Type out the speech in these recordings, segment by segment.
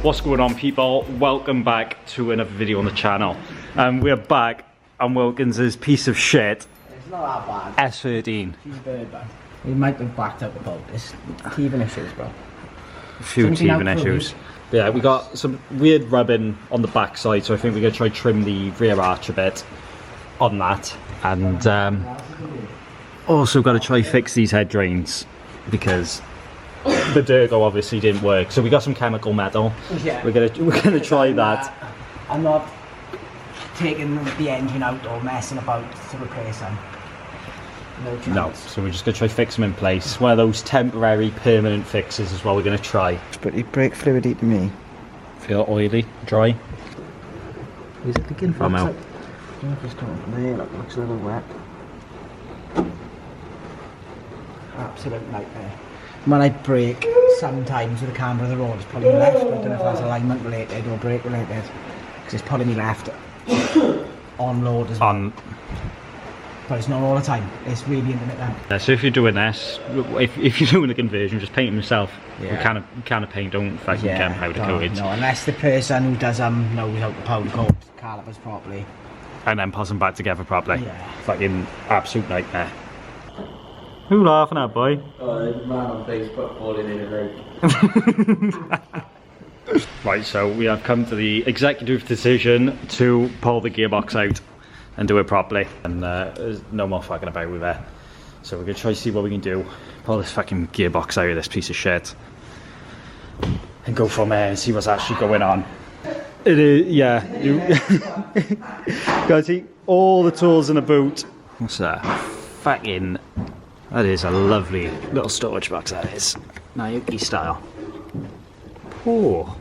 What's going on, people? Welcome back to another video on the channel. We're back on Wilkins' piece of shit. It's not that bad. S13. She's a bird bag. We might have backed up about this. Teething issues, bro. A few teething issues. Yeah, we got some weird rubbing on the back side, so I think we're going to try trim the rear arch a bit on that. And also got to try fix these head drains because the Durgo obviously didn't work. So we got some chemical metal. Yeah. We're gonna try that. I'm not taking the engine out or messing about to replace them. No chance. No, so we're just going to try fix them in place. One of those temporary, permanent fixes is what we're going to try. It's pretty brake fluidy to me. Feel oily, dry. Is it leaking? I'm out. Just coming from there, that looks a little wet. Absolute nightmare. When I brake, sometimes with the camera on the road, it's pulling me left. I don't know if that's alignment related or brake related. Because it's pulling me left on load as well. But it's not all the time. It's really intermittent. So if you're doing this, if you're doing a conversion, just paint them yourself. Yeah. We can't paint, don't fucking get powder coated. No, unless the person who does knows how to powder coat calipers properly. And then put them back together properly. Yeah. Fucking absolute nightmare. Who laughing at, boy? Oh, there's a man on Facebook falling in a lake. Right, so we have come to the executive decision to pull the gearbox out and do it properly, and there's no more fucking about with it. So we're gonna try to see what we can do, pull this fucking gearbox out of this piece of shit, and go from there and see what's actually going on. It is, yeah. You guys see all the tools in the boot. What's that? Fucking, that is a lovely little storage box. That is Naoki style. Oh.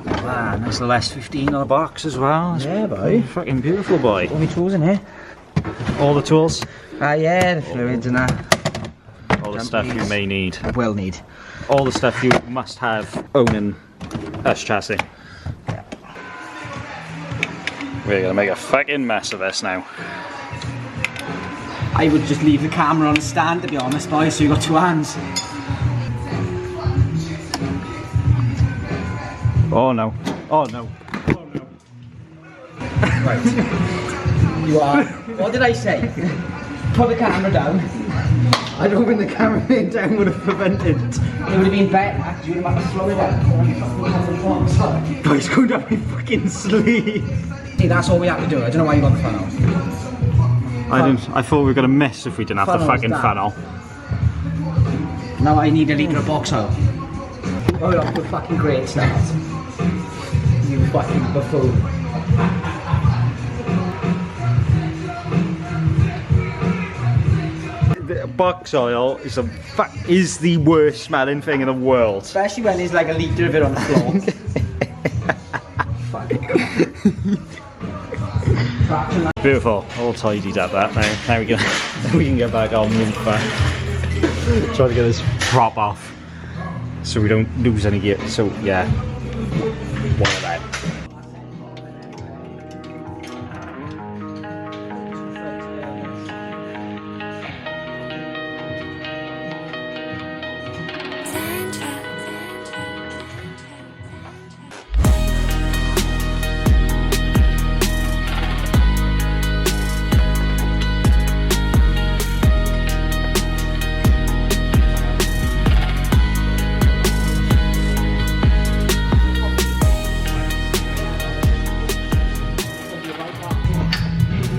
Wow, nice little S13 on the box as well. That's Yeah, boy. Fucking beautiful, boy. All my tools in here. All the tools, Yeah, the fluids and that. all the stuff you may need, I will need. all the stuff you must have owning this chassis. Yeah. We're gonna make a fucking mess of this now. I would just leave the camera on the stand, to be honest, boy, so you got two hands. Oh no, oh no, oh no. Right. You are. What did I say? Put the camera down. I don't think the camera being down would have prevented. It would have been better. You would have had to slow it down. Guys, go down my fucking sleeve. See, that's all we have to do. I don't know why you got the funnel. I thought we were gonna miss if we didn't have the Funnel's fucking down. funnel. Now I need a litre of box oil. Oh, look, the fucking great start. You fucking buffoon. The box oil is the worst smelling thing in the world. Especially when there's like a litre of it on the floor. Beautiful, all tidied up that now. We can get back on with try to get this prop off so we don't lose any gear. So yeah, one of that.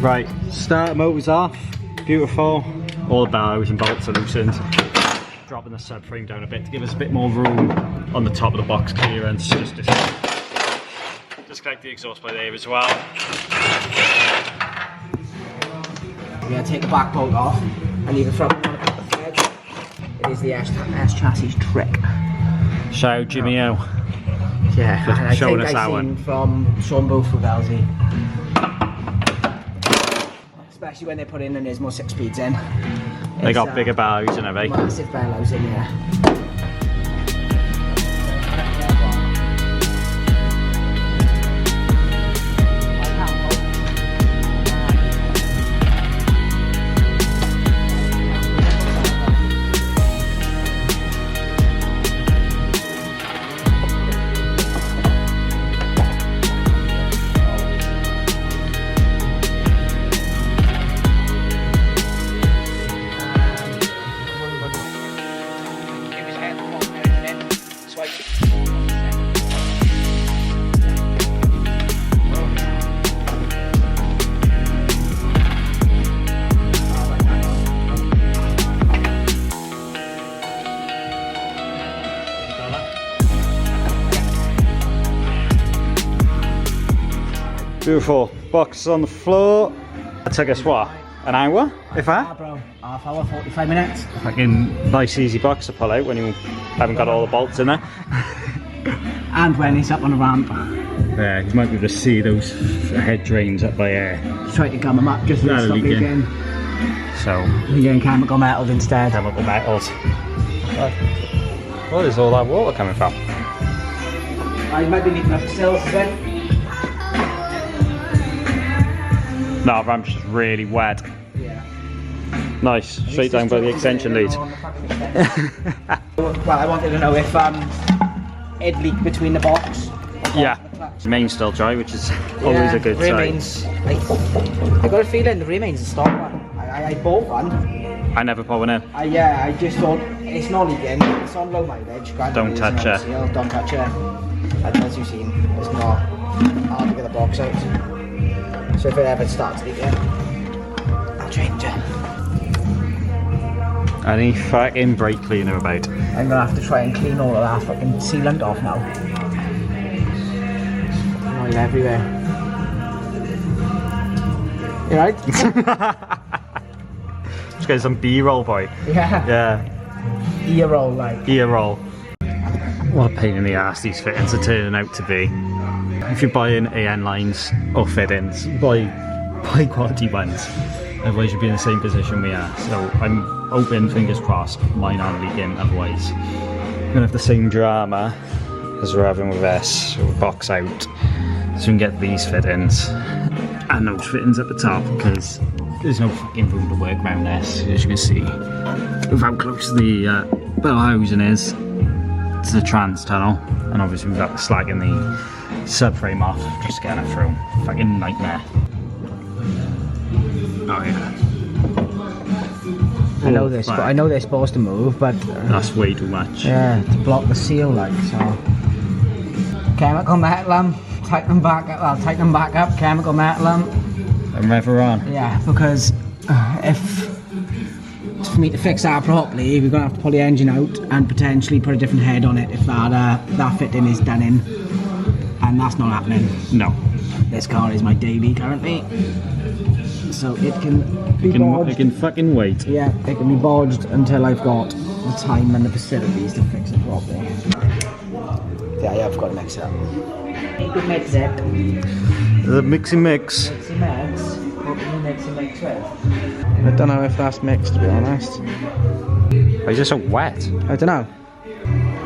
Right, starter motor's off, beautiful. All the bellows and bolts are loosened. Dropping the subframe down a bit to give us a bit more room on the top of the box clearance. Just disconnect the exhaust by there as well. We're going to take the back bolt off and leave the front one at the thread. It is the S chassis trick. Shout out Jimmy O. Yeah, For and I showing think us that I've one. seen from Sean Booth with LZ. Especially when they put in the Nismo 6 speeds in. They got bigger bellows and everything. Massive bellows in here. Beautiful. Box on the floor. That took us what? An hour, if that? Bro, half hour, 45 minutes. Fucking nice easy box to pull out when you haven't got all the bolts in there. And when it's up on a ramp. Yeah, you might be able to see those head drains up by air. Try to gum them up just to That'll stop leak leaking. So, You're getting chemical metals instead. chemical metals. Where is all that water coming from? I might be leaking up the sills again. No, ramp's just really wet. Yeah. Nice, straight down by the extension lead. Well, I wanted to know if it leaked between the box. Yeah, the main's still dry, which is always a good sign. I got a feeling the remains a stock one. I bought one. I never put one in. Yeah, I just thought it's not leaking. It's on low mileage. Don't touch it. Don't touch it. And as you've seen, it's not hard to get the box out. So if it ever starts leaking, I'll change it. Any fucking brake cleaner about. I'm gonna have to try and clean all of that fucking sealant off now. Oil everywhere. You right? Just get some B-roll, boy. Yeah. Yeah, Ear roll like. ear roll. What a pain in the ass these fittings are turning out to be. If you're buying AN lines or fittings, buy quality ones. Otherwise you'll be in the same position we are. So I'm hoping, fingers crossed, mine aren't leaking, otherwise we're gonna have the same drama as we're having with this. So we'll box out so we can get these fittings and those fittings at the top, because there's no fucking room to work around this, as you can see with how close the bell housing is to the trans tunnel, and obviously we've got slagging the subframe off, just getting it through. Fucking nightmare. Oh yeah. I know this, but I know they're supposed to move, but that's way too much. yeah, to block the seal, like so. Chemical metal 'em, tighten them back up. Well, tighten them back up. Chemical metal 'em. And rev her on. Yeah, because for me to fix that properly, we're gonna have to pull the engine out and potentially put a different head on it if that fitting is done in, and that's not happening. No. This car is my daily currently, so it can be bodged. It can fucking wait. Yeah, it can be bodged until I've got the time and the facilities to fix it properly. Yeah, I've got to mix it up. Good mix it. The mixy mix. Mixy mix. What can you mixy mix with? I don't know if that's mixed, to be honest. Why is it so wet? I don't know.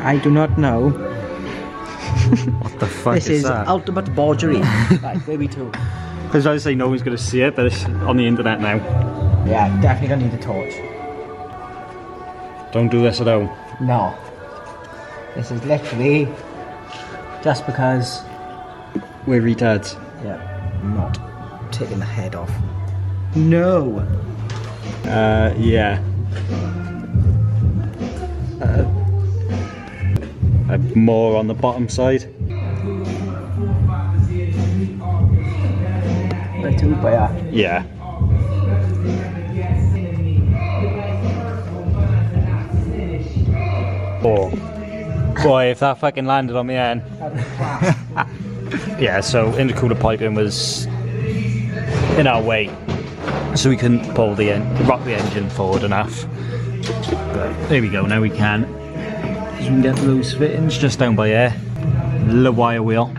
I do not know. What the fuck This is is that? ultimate bodgery. Right, baby two. Because I say no one's going to see it, but it's on the internet now. Yeah, definitely gonna need a torch. Don't do this at home. No. This is literally just because, We're retards. yeah, I'm not taking the head off. No. Yeah. More on the bottom side. But two, but yeah. Yeah. Oh. Boy, if that fucking landed on the end. Yeah, so intercooler piping was in our way, so we couldn't pull rock the engine forward enough. But there we go, now we can. So we can get those fittings just down by here. The wire wheel.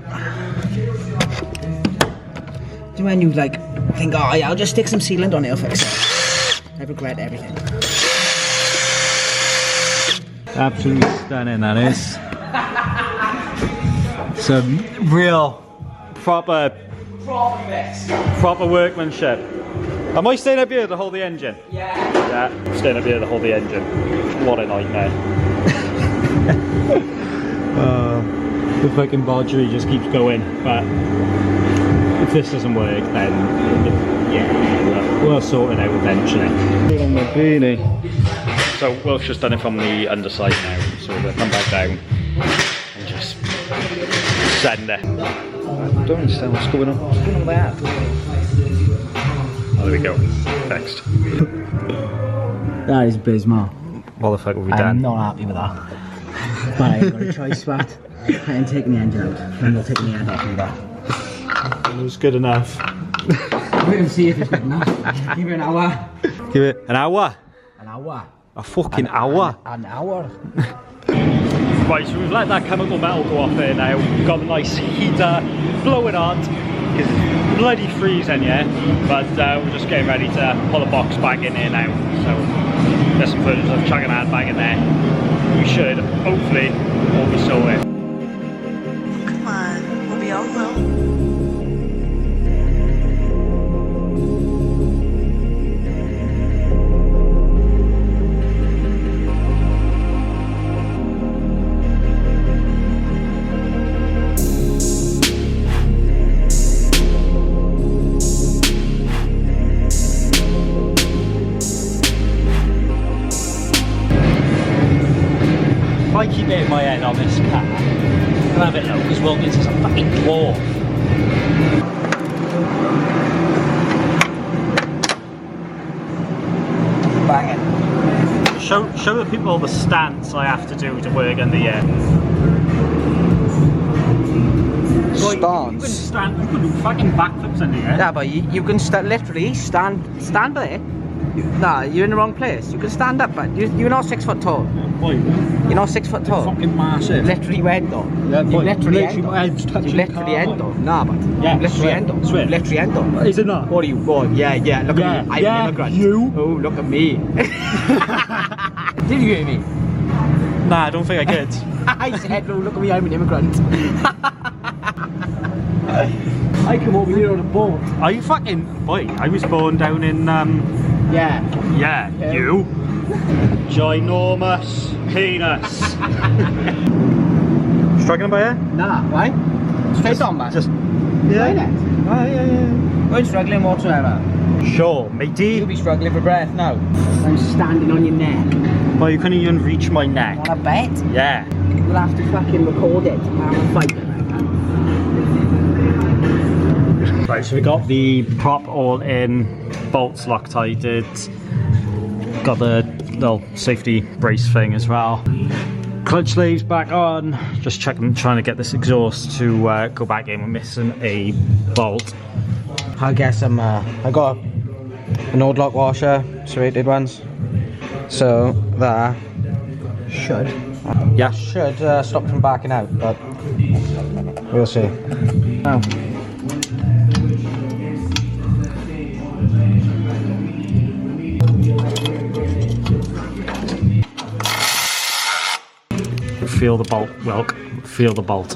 Do when you like think, oh yeah, I'll just stick some sealant on it, I'll fix it. I regret everything. Absolutely stunning, that is. Some real proper workmanship. Am I staying up here to hold the engine? Yeah. Yeah, I'm staying up here to hold the engine. What a nightmare. The fucking bodgery just keeps going, but if this doesn't work, then yeah, we'll sort it out eventually. Put on my beanie. So Wilks just done it from the underside now, so we're going to come back down and just send it. I don't understand what's going on. What's going on there? Oh, there we go. Next. That is abysmal. What the fuck have we I'm done? not happy with that. But I ain't got a choice, but I ain't taking the engine out. I'm not taking the end off either. It was good enough. We'll see if it's good enough. Give it an hour. Give it an hour. An hour. A fucking hour. An hour. Right, so we've let that chemical metal go off there now. We've got a nice heater blowing on. It's bloody freezing, yeah. But we're just getting ready to pull the box back in here now. So there's some footage of chucking that back in there. We should hopefully all be sorted. Come on, we'll be all alone. If I keep hitting my head on this car, I'll have it low because Wilkins is a fucking dwarf. Bang it. Show the people the stance I have to do to work in the air. Stance. You can do fucking backflips in the air. Yeah, but you can literally stand there. Nah, you're in the wrong place. You can stand up, but you're not 6 foot tall. Boy, You're not 6 foot tall. fucking massive. Literally went though. Yeah, You boy, literally literally my head's You touching literally car, end boy. though. Nah, but Yeah, you literally swear, end though. swear. You literally end though. Is it not? What are you? Oh, yeah. Look Yeah, at me. I'm yeah, an immigrant. you. Oh, look at me. Did you hear me? Nah, I don't think I could. I said, look at me. I'm an immigrant. I come over here on a boat. Are you fucking... Boy, I was born down in, Yeah. yeah, you. Ginormous penis. Struggling by here? Nah, why? Straight on, man. Just... Why not? yeah. We're struggling whatsoever. Sure, matey. You'll be struggling for breath now. I'm standing on your neck. Well, you couldn't even reach my neck. On a bet? Yeah. We'll have to fucking record it. I'm fighting. Right, so we got the prop all in, bolts Loctited, got the little safety brace thing as well. Clutch sleeves back on, just trying to get this exhaust to go back in. We're missing a bolt. I guess I got an old lock washer, serrated ones. So that should stop from backing out, but we'll see. Oh. Feel the bolt, Wilk. Feel the bolt.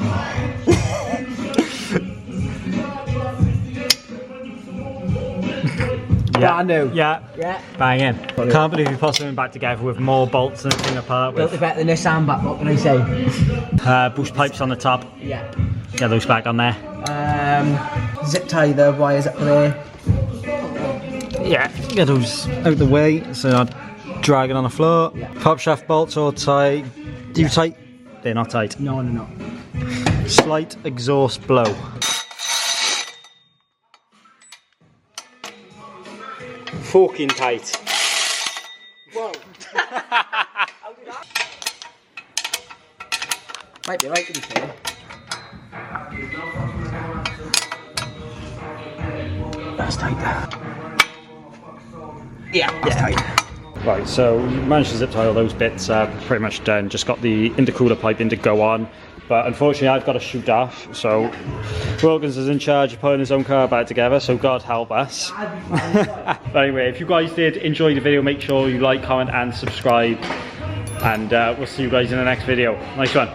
Brand new. Yeah. Yeah. Bang in. Can't believe we put something back together with more bolts and everything apart Built it with better than Nissan, but what can I say? boost pipes on the top. Yeah. Get those back on there. Zip tie the wires up there. Yeah, get those out the way so they're not dragging on the floor. Yeah. Pop shaft bolts all tight. Do you tight? They're not tight. No. Slight exhaust blow. Fucking tight. Whoa. Might be right to be fair. That's tight. Yeah, that's tight. Right, so we managed to zip tie all those bits pretty much done. Just got the intercooler piping to go on, but unfortunately I've got to shoot off, so Wilkins is in charge of putting his own car back together, so God help us. But anyway, if you guys did enjoy the video, make sure you like, comment and subscribe, and we'll see you guys in the next video. Nice one.